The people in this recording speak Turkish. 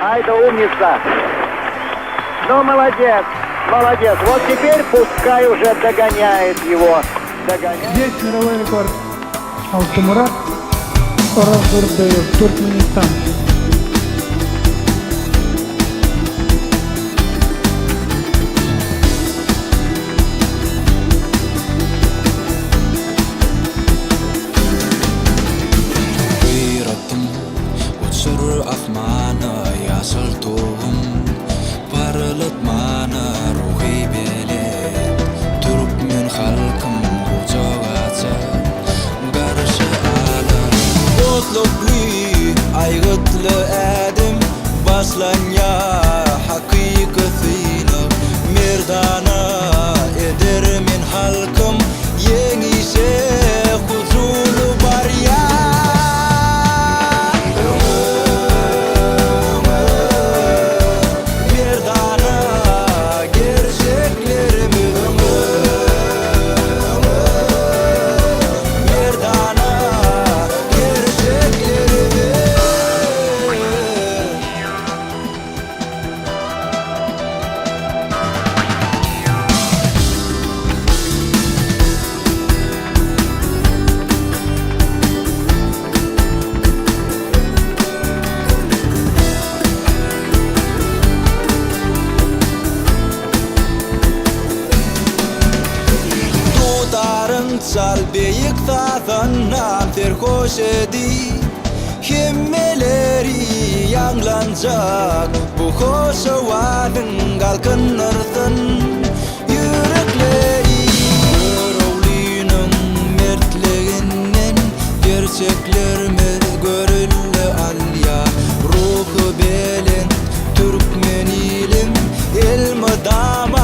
А это умница. Ну, молодец, молодец. Вот теперь пускай уже догоняет его. Догоняет. Здесь мировой рекорд. Алтымурат Оразурбеев, Туркменистан. Ahmana yasal tohum Paralat mana ruhi bele Türkmen halkım uçağaca Garşı alar Botlukli aygıtlı edim Baslanya hakikatıyla Merdana eder min halkım Yenişe huzulu var ya Sal beyik tağından terkoş edi Himmeleri yanlanacak Bu koşavanın kalkınırdın Yürekleri Görevlinin mertliğinden Gerçeklerime görüldü alya Ruhu belen Türkmen ilim ilmi dama